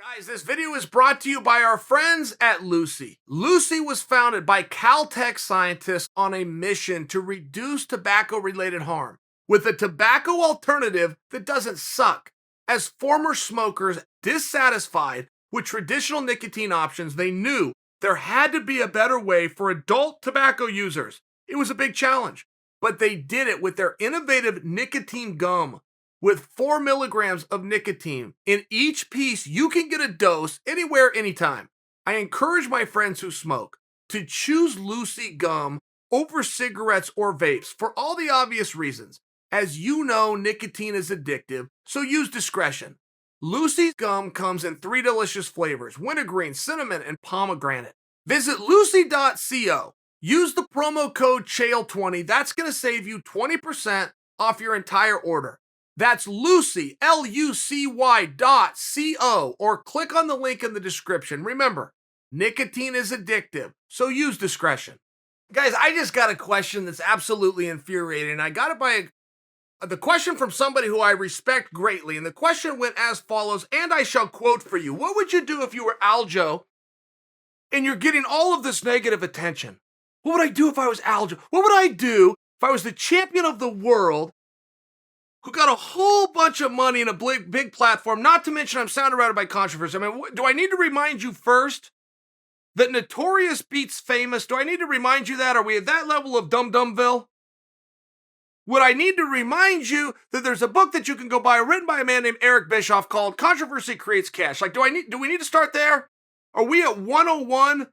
Guys, this video is brought to you by our friends at Lucy. Lucy was founded by Caltech scientists on a mission to reduce tobacco-related harm with a tobacco alternative that doesn't suck. As former smokers dissatisfied with traditional nicotine options, they knew there had to be a better way for adult tobacco users. It was a big challenge, but they did it with their innovative nicotine gum. With 4 milligrams of nicotine in each piece, you can get a dose anywhere, anytime. I encourage my friends who smoke to choose Lucy gum over cigarettes or vapes for all the obvious reasons. As you know, nicotine is addictive, so use discretion. Lucy's gum comes in 3 delicious flavors: wintergreen, cinnamon, and pomegranate. Visit lucy.co. Use the promo code Chael20. That's going to save you 20% off your entire order. That's Lucy, LUCY.co, or click on the link in the description. Remember, nicotine is addictive, so use discretion. Guys, I just got a question that's absolutely infuriating. I got it by the question from somebody who I respect greatly, and the question went as follows, and I shall quote for you. What would you do if you were Aljo and you're getting all of this negative attention? What would I do if I was Aljo? What would I do if I was the champion of the world who got a whole bunch of money in a big platform, not to mention I'm surrounded by controversy? I mean, do I need to remind you first that notorious beats famous? Do I need to remind you that? Are we at that level of dum-dumville? Would I need to remind you that there's a book that you can go buy written by a man named Eric Bischoff called Controversy Creates Cash? Like, do we need to start there? Are we at 101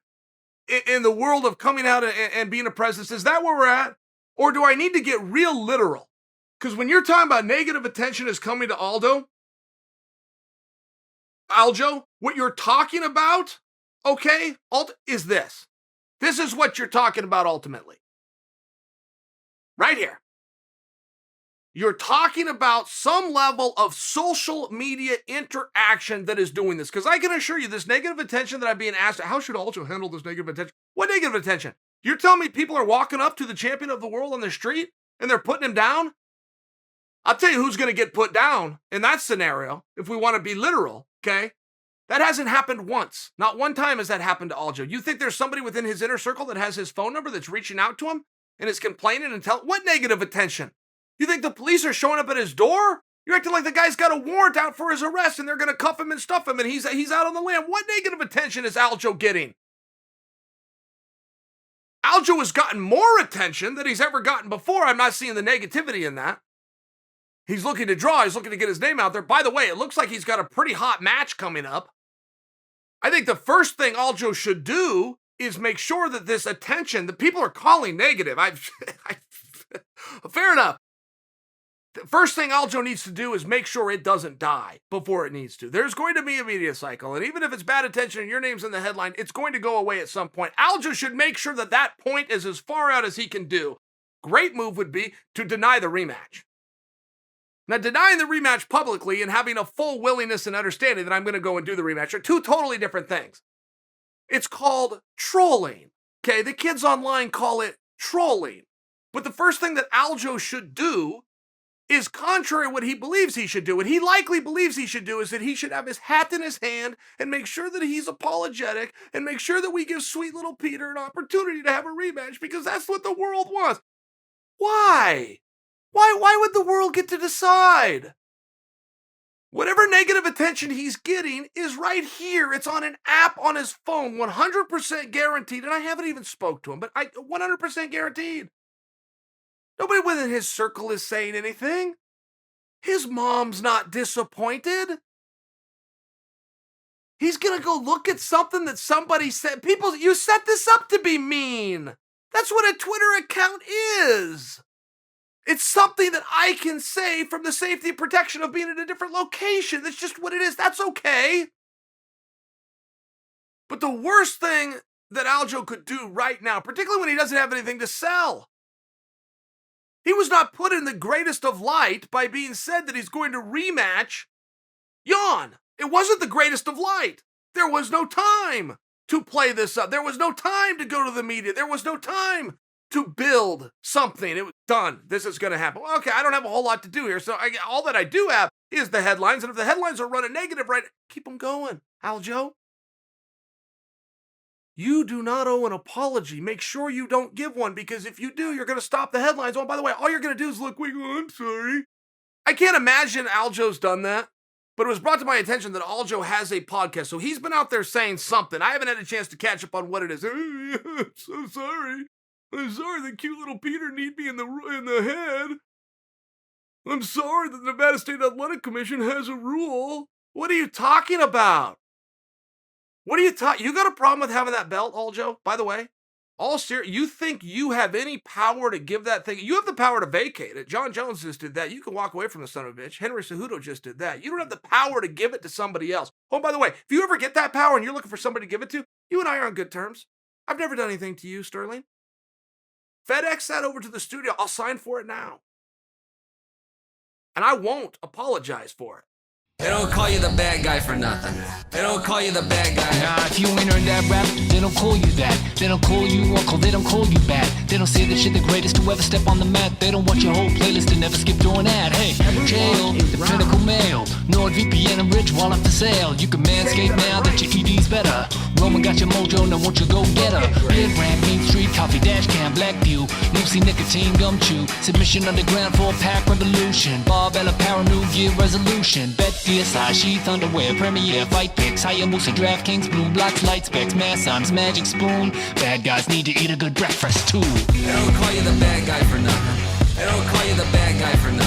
in the world of coming out and being a president? Is that where we're at? Or do I need to get real literal? Because when you're talking about negative attention is coming to Aljo, what you're talking about, okay, is this. This is what you're talking about ultimately. Right here. You're talking about some level of social media interaction that is doing this. Because I can assure you, this negative attention that I'm being asked, how should Aljo handle this negative attention? What negative attention? You're telling me people are walking up to the champion of the world on the street and they're putting him down? I'll tell you who's going to get put down in that scenario, if we want to be literal, okay? That hasn't happened once. Not one time has that happened to Aljo. You think there's somebody within his inner circle that has his phone number that's reaching out to him and is complaining and what negative attention? You think the police are showing up at his door? You're acting like the guy's got a warrant out for his arrest and they're going to cuff him and stuff him and he's out on the lam. What negative attention is Aljo getting? Aljo has gotten more attention than he's ever gotten before. I'm not seeing the negativity in that. He's looking to draw. He's looking to get his name out there. By the way, it looks like he's got a pretty hot match coming up. I think the first thing Aljo should do is make sure that this attention that people are calling negative, fair enough. The first thing Aljo needs to do is make sure it doesn't die before it needs to. There's going to be a media cycle, and even if it's bad attention and your name's in the headline, it's going to go away at some point. Aljo should make sure that that point is as far out as he can do. Great move would be to deny the rematch. Now, denying the rematch publicly and having a full willingness and understanding that I'm going to go and do the rematch are two totally different things. It's called trolling. Okay, the kids online call it trolling. But the first thing that Aljo should do is contrary to what he believes he should do. What he likely believes he should do is that he should have his hat in his hand and make sure that he's apologetic and make sure that we give sweet little Peter an opportunity to have a rematch because that's what the world wants. Why? Why would the world get to decide? Whatever negative attention he's getting is right here. It's on an app on his phone, 100% guaranteed. And I haven't even spoke to him, but 100% guaranteed. Nobody within his circle is saying anything. His mom's not disappointed. He's going to go look at something that somebody said. People, you set this up to be mean. That's what a Twitter account is. It's something that I can say from the safety and protection of being in a different location. That's just what it is. That's okay. But the worst thing that Aljo could do right now, particularly when he doesn't have anything to sell, he was not put in the greatest of light by being said that he's going to rematch Jan. It wasn't the greatest of light. There was no time to play this up. There was no time to go to the media. There was no time to build something. It was done. This is going to happen. Okay, I don't have a whole lot to do here. So all that I do have is the headlines. And if the headlines are running negative, right, keep them going, Aljo. You do not owe an apology. Make sure you don't give one, because if you do, you're going to stop the headlines. Oh, by the way, all you're going to do is look weak. Oh, I'm sorry. I can't imagine Aljo's done that, but it was brought to my attention that Aljo has a podcast. So he's been out there saying something. I haven't had a chance to catch up on what it is. I'm so sorry. I'm sorry that cute little Peter need me in the head. I'm sorry that the Nevada State Athletic Commission has a rule. What are you talking about? What are you talking? You got a problem with having that belt, Aljo? By the way, all serious. You think you have any power to give that thing? You have the power to vacate it. John Jones just did that. You can walk away from the son of a bitch. Henry Cejudo just did that. You don't have the power to give it to somebody else. Oh, by the way, if you ever get that power and you're looking for somebody to give it to, you and I are on good terms. I've never done anything to you, Sterling. FedEx that over to the studio. I'll sign for it now. And I won't apologize for it. They don't call you the bad guy for nothing. They don't call you the bad guy. Nah, if you ain't earned that rap, they don't call you that. They don't call you uncle, they don't call you bad. They don't say that you're the greatest to ever step on the mat. They don't watch your whole playlist and never skip doing that. Hey, Chael, the pinnacle male. NordVPN and Rich while after sale. You can manscape now that your ED's better. Roman got your mojo, now won't you go get her? Beer brand, Main Street, coffee, dash cam, Blackview. Nipsey, nicotine, gum chew. Submission underground for a pack revolution. Barbell apparel, new year resolution. Bet DSI, sheath underwear, premiere, fight picks, Hayabusa, DraftKings, blue blocks, light specs, mass arms, magic spoon. Bad guys need to eat a good breakfast too. They don't call you the bad guy for nothing. They don't call you the bad guy for nothing.